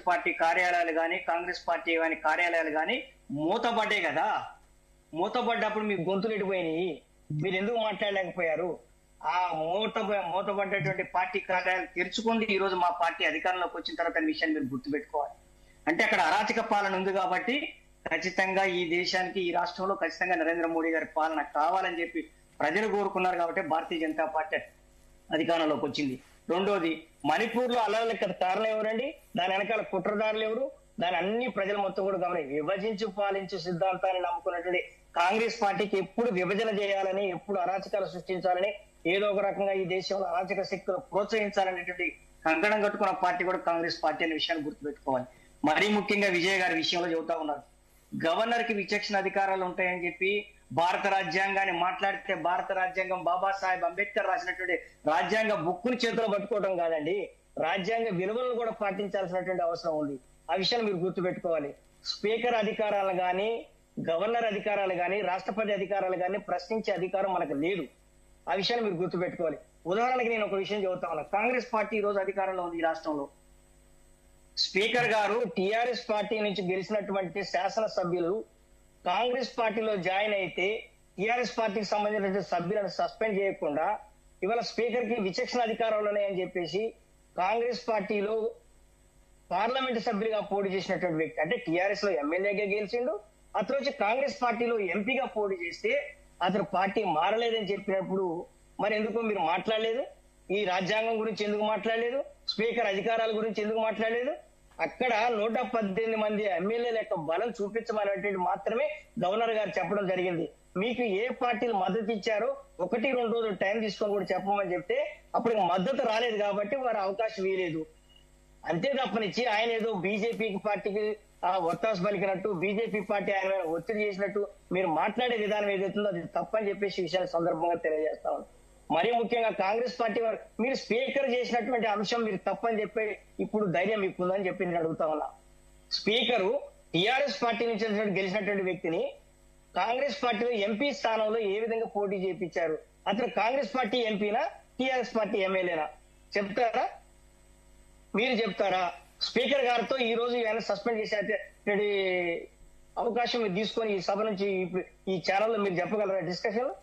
Party కార్యాలయాలు కానీ Congress party కానీ కార్యాలయాలు కానీ మూతపడ్డాయి కదా. మూతపడ్డప్పుడు మీ గొంతులు ఎడిపోయినాయి, మీరు ఎందుకు మాట్లాడలేకపోయారు? ఆ మూతపడ్డటువంటి పార్టీ కార్యాలయాలు తెరుచుకోండి. ఈ రోజు మా పార్టీ అధికారంలోకి వచ్చిన తర్వాత విషయాన్ని మీరు గుర్తుపెట్టుకోవాలి. అంటే అక్కడ అరాచక పాలన ఉంది కాబట్టి ఖచ్చితంగా ఈ దేశానికి ఈ రాష్ట్రంలో ఖచ్చితంగా నరేంద్ర మోడీ గారి పాలన కావాలని చెప్పి ప్రజలు కోరుకున్నారు కాబట్టి భారతీయ జనతా పార్టీ అధికారంలోకి వచ్చింది. రెండోది, మణిపూర్ లో అల్లర్లకి కారణం ఎవరండి? దాని వెనకాల కుట్రదారులు ఎవరు? దాని అన్ని ప్రజలు మొత్తం కూడా గమనించి విభజించు పాలించు సిద్ధాంతాన్ని నమ్ముకున్నటువంటి కాంగ్రెస్ పార్టీకి ఎప్పుడు విభజన చేయాలని, ఎప్పుడు అరాచకాలు సృష్టించాలని, ఏదో ఒక రకంగా ఈ దేశంలో అరాచక శక్తులు ప్రోత్సహించాలనేటువంటి కంకణం కట్టుకున్న పార్టీ కూడా కాంగ్రెస్ పార్టీ అనే విషయాన్ని గుర్తుపెట్టుకోవాలి. మరీ ముఖ్యంగా విజయ్ గారి విషయంలో చెబుతా ఉన్నారు, గవర్నర్ కి విచక్షణ అధికారాలు ఉంటాయని చెప్పి భారత రాజ్యాంగాన్ని మాట్లాడితే భారత రాజ్యాంగం బాబాసాహెబ్ అంబేద్కర్ రాసినటువంటి రాజ్యాంగ బుక్కుని చేతిలో పట్టుకోవడం కాదండి, రాజ్యాంగ విలువలను కూడా పాటించాల్సినటువంటి అవసరం ఉంది. ఆ విషయాన్ని మీరు గుర్తుపెట్టుకోవాలి. స్పీకర్ అధికారాలు కానీ, గవర్నర్ అధికారాలు కానీ, రాష్ట్రపతి అధికారాలు కానీ ప్రశ్నించే అధికారం మనకు లేదు. ఆ విషయాన్ని మీరు గుర్తుపెట్టుకోవాలి. ఉదాహరణకి నేను ఒక విషయం చెబుతా ఉన్నా. కాంగ్రెస్ పార్టీ ఈ రోజు అధికారంలో ఉంది ఈ రాష్ట్రంలో. స్పీకర్ గారు టిఆర్ఎస్ పార్టీ నుంచి గెలిచినటువంటి శాసనసభ్యులు కాంగ్రెస్ పార్టీలో జాయిన్ అయితే టిఆర్ఎస్ పార్టీకి సంబంధించిన సభ్యులను సస్పెండ్ చేయకుండా ఇవాళ స్పీకర్ కి విచక్షణ అధికారాలు ఉన్నాయని చెప్పేసి కాంగ్రెస్ పార్టీలో పార్లమెంట్ సభ్యులుగా పోటీ చేసినటువంటి వ్యక్తి, అంటే టిఆర్ఎస్ లో ఎమ్మెల్యేగా గెలిచిండు, అతను వచ్చి కాంగ్రెస్ పార్టీలో ఎంపీగా పోటీ చేస్తే అతను పార్టీ మారలేదని చెప్పినప్పుడు మరి ఎందుకు మీరు మాట్లాడలేదు? ఈ రాజ్యాంగం గురించి ఎందుకు మాట్లాడలేదు? స్పీకర్ అధికారాల గురించి ఎందుకు మాట్లాడలేదు? అక్కడ 118 మంది ఎమ్మెల్యేల యొక్క బలం చూపించమనేటువంటి మాత్రమే గవర్నర్ గారు చెప్పడం జరిగింది. మీకు ఏ పార్టీలు మద్దతు ఇచ్చారో 1-2 రోజులు టైం తీసుకొని కూడా చెప్పమని చెప్తే అప్పుడు మద్దతు రాలేదు కాబట్టి వారు అవకాశం ఇవ్వలేదు. అంతే తప్పనిచ్చి ఆయన ఏదో బీజేపీ పార్టీకి ఒత్తాసు పలికినట్టు, బీజేపీ పార్టీ ఆయన ఒత్తిడి చేసినట్టు మీరు మాట్లాడే విధానం ఏదైతుందో అది తప్పని చెప్పేసి విషయాన్ని సందర్భంగా తెలియజేస్తా ఉన్నాం. మరీ ముఖ్యంగా కాంగ్రెస్ పార్టీ వారు మీరు స్పీకర్ చేసినటువంటి అంశం మీరు తప్పని చెప్పి ఇప్పుడు ధైర్యం మీకు ఉందని చెప్పి నేను అడుగుతా ఉన్నా. స్పీకరు టిఆర్ఎస్ పార్టీ నుంచి గెలిచినటువంటి వ్యక్తిని కాంగ్రెస్ పార్టీలో ఎంపీ స్థానంలో ఏ విధంగా పోటీ చేయించారు? అతను కాంగ్రెస్ పార్టీ ఎంపీనా, టిఆర్ఎస్ పార్టీ ఎమ్మెల్యేనా? చెప్తారా? మీరు చెప్తారా? స్పీకర్ గారితో ఈ రోజు ఆయన సస్పెండ్ చేసే అవకాశం మీరు తీసుకొని ఈ సభ నుంచి ఈ ఛానల్లో మీరు చెప్పగలరా డిస్కషన్?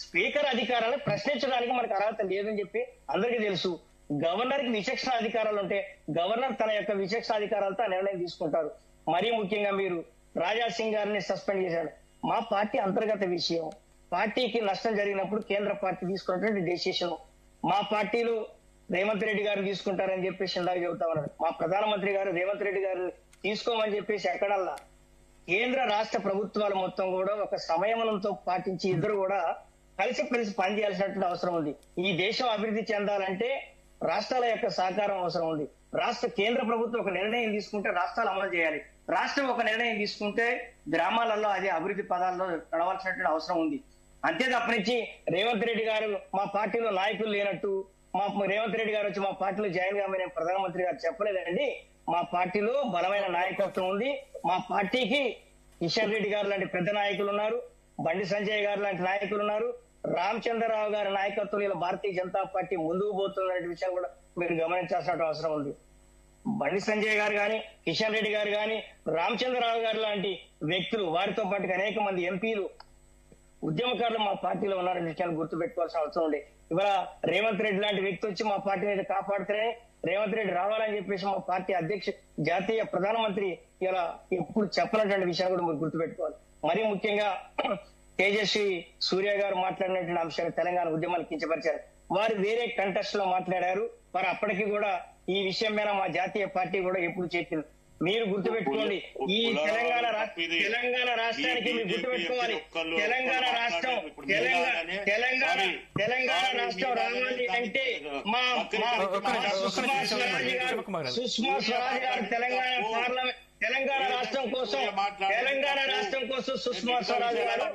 స్పీకర్ అధికారాలను ప్రశ్నించడానికి మనకు అర్హత లేదని చెప్పి అందరికీ తెలుసు. గవర్నర్ కి విచక్షణ అధికారాలు ఉంటే గవర్నర్ తన యొక్క విచక్షణ అధికారాలతో నిర్ణయం తీసుకుంటారు. మరీ ముఖ్యంగా మీరు రాజా సింగ్ గారిని సస్పెండ్ చేశాడు. మా పార్టీ అంతర్గత విషయం. పార్టీకి నష్టం జరిగినప్పుడు కేంద్ర పార్టీ తీసుకున్నటువంటి డెసిషన్ మా పార్టీలో రేవంత్ రెడ్డి గారు తీసుకుంటారని చెప్పేసి ఇందాక చెబుతా ఉన్నారు. మా ప్రధానమంత్రి గారు రేవంత్ రెడ్డి గారు తీసుకోమని చెప్పేసి ఎక్కడల్లా కేంద్ర రాష్ట్ర ప్రభుత్వాలు మొత్తం కూడా ఒక సమయమనంతో పాటించి ఇద్దరు కూడా కలిసి పనిచేయాల్సినటువంటి అవసరం ఉంది. ఈ దేశం అభివృద్ధి చెందాలంటే రాష్ట్రాల యొక్క సహకారం అవసరం ఉంది. కేంద్ర ప్రభుత్వం ఒక నిర్ణయం తీసుకుంటే రాష్ట్రాలు అమలు చేయాలి. రాష్ట్రం ఒక నిర్ణయం తీసుకుంటే గ్రామాలలో అది అభివృద్ధి పదాల్లో నడవాల్సినటువంటి అవసరం ఉంది. అంతే తప్పనించి రేవంత్ రెడ్డి గారు మా పార్టీలో నాయకులు లేనట్టు, రేవంత్ రెడ్డి గారు వచ్చి మా పార్టీలో జాయిన్ కామని ప్రధానమంత్రి గారు చెప్పలేదండి. మా పార్టీలో బలమైన నాయకత్వం ఉంది. మా పార్టీకి కిషన్ రెడ్డి గారు లాంటి పెద్ద నాయకులు ఉన్నారు, బండి సంజయ్ గారు లాంటి నాయకులు ఉన్నారు, రామచంద్రరావు గారి నాయకత్వంలో భారతీయ జనతా పార్టీ ముందుకు పోతున్న విషయం కూడా మీరు గమనించాల్సిన అవసరం ఉంది. బండి సంజయ్ గారు కానీ, కిషన్ రెడ్డి గారు కానీ, రామచంద్రరావు గారు లాంటి వ్యక్తులు, వారితో పాటు అనేక మంది ఎంపీలు, ఉద్యమకారులు మా పార్టీలో ఉన్నారనే విషయాన్ని గుర్తుపెట్టుకోవాల్సిన అవసరం ఉంది. ఇవాళ రేవంత్ రెడ్డి లాంటి వ్యక్తి వచ్చి మా పార్టీని కాపాడితేనే రేవంత్ రెడ్డి రావాలని చెప్పేసి మా పార్టీ జాతీయ ప్రధానమంత్రి ఇలా ఎప్పుడు చెప్పనటువంటి విషయాన్ని కూడా మీరు గుర్తుపెట్టుకోవాలి. మరీ ముఖ్యంగా తేజస్వి సూర్య గారు మాట్లాడినటువంటి అంశాన్ని తెలంగాణ ఉద్యమాన్ని కించపరిచారు. వారు వేరే కంటెస్ట్ లో మాట్లాడారు. వారు అప్పటికి కూడా ఈ విషయం మీద మా జాతీయ పార్టీ కూడా ఎప్పుడు చెప్పింది. మీరు గుర్తుపెట్టుకోండి, ఈ తెలంగాణ రాష్ట్రానికి మీరు గుర్తుపెట్టుకోవాలి, తెలంగాణ రాష్ట్రం రావాలి అంటే మా సుష్మా స్వరాజ్ గారు తెలంగాణ రాష్ట్రం కోసం సుష్మా స్వరాజ్ గారు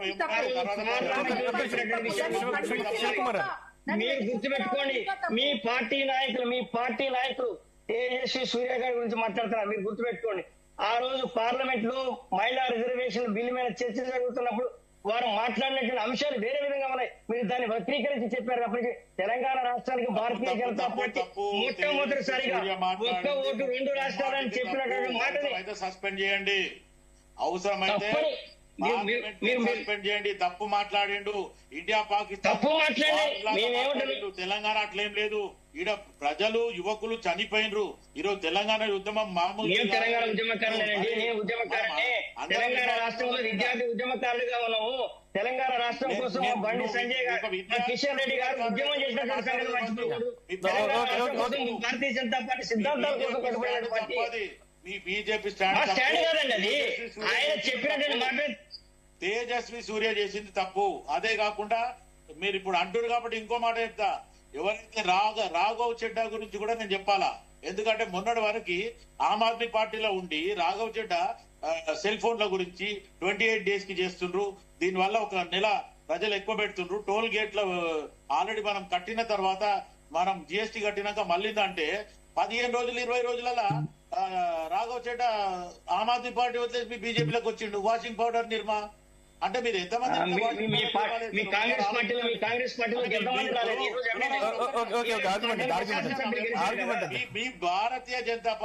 మీరు గుర్తుపెట్టుకోండి. మీ పార్టీ నాయకులు తేజస్వి సూర్య గారి గురించి మాట్లాడుతున్నారు. మీరు గుర్తుపెట్టుకోండి, ఆ రోజు పార్లమెంట్ లో మహిళా రిజర్వేషన్ బిల్లు మీద చర్చ జరుగుతున్నప్పుడు వారు మాట్లాడినటువంటి అంశాలు వేరే విధంగా ఉన్నాయి. మీరు దాన్ని వక్రీకరించి చెప్పారు. అప్పటికి తెలంగాణ రాష్ట్రానికి భారతీయ జనతా పార్టీ మొట్టమొదటిసారిగా ఒక్క ఓటు 2 రాష్ట్రాలని చెప్పినటువంటి మాటని సస్పెండ్ చేయండి, అవసరమైతే సస్పెండ్ చేయండి. తప్పు మాట్లాడిండు. ఇండియా పాకిస్తాన్ తెలంగాణ అట్లేం లేదు. ఈడ ప్రజలు యువకులు చనిపోయినరు. ఈరోజు తెలంగాణ ఉద్యమం మామూలు తెలంగాణ ఉద్యమకారులేనండి. నేను ఉద్యమకారునే. తెలంగాణ రాష్ట్రంలో విద్యార్థి ఉద్యమకారులుగా ఉన్నాము. తెలంగాణ రాష్ట్రం కోసం బండి సంజయ్ గారు, కిషన్ రెడ్డి గారు ఉద్యమం చేసినటువంటి సంగతి మర్చిపోకూడదు. భారతీయ జనతా పార్టీ సిద్ధాంతాల కోసం కట్టుబడిన పార్టీ. మీ బీజేపీ స్టాండ్ కాదండి అది. ఆయన చెప్పినటువంటి మాట తేజస్వి సూర్య చేసింది తప్పు. అదే కాకుండా మీరు ఇప్పుడు అంటున్నారు కాబట్టి ఇంకో మాట చెప్తా. ఎవరైతే రాఘవ్ చెడ్డా గురించి కూడా నేను చెప్పాలా. ఎందుకంటే మొన్నటి వరకు ఆమ్ ఆద్మీ పార్టీలో ఉండి రాఘవ్ చెడ్డా సెల్ ఫోన్ల గురించి 28 days కి చేస్తుండ్రు. దీనివల్ల ఒక నెల ప్రజలు ఎక్కువ పెడుతుండ్రు. టోల్ గేట్ల ఆల్రెడీ మనం కట్టిన తర్వాత మనం జిఎస్టీ కట్టినాక మళ్ళీందంటే 15 రోజులు 20 రోజులలో రాఘవ్ చెడ్డా ఆమ్ ఆద్మీ పార్టీ వదిలేసి మీ బీజేపీలోకి వచ్చిండు. వాషింగ్ పౌడర్ నిర్మా అంటే మీరు ఎంతమంది కాంగ్రెస్ పార్టీలో మీ భారతీయ జనతా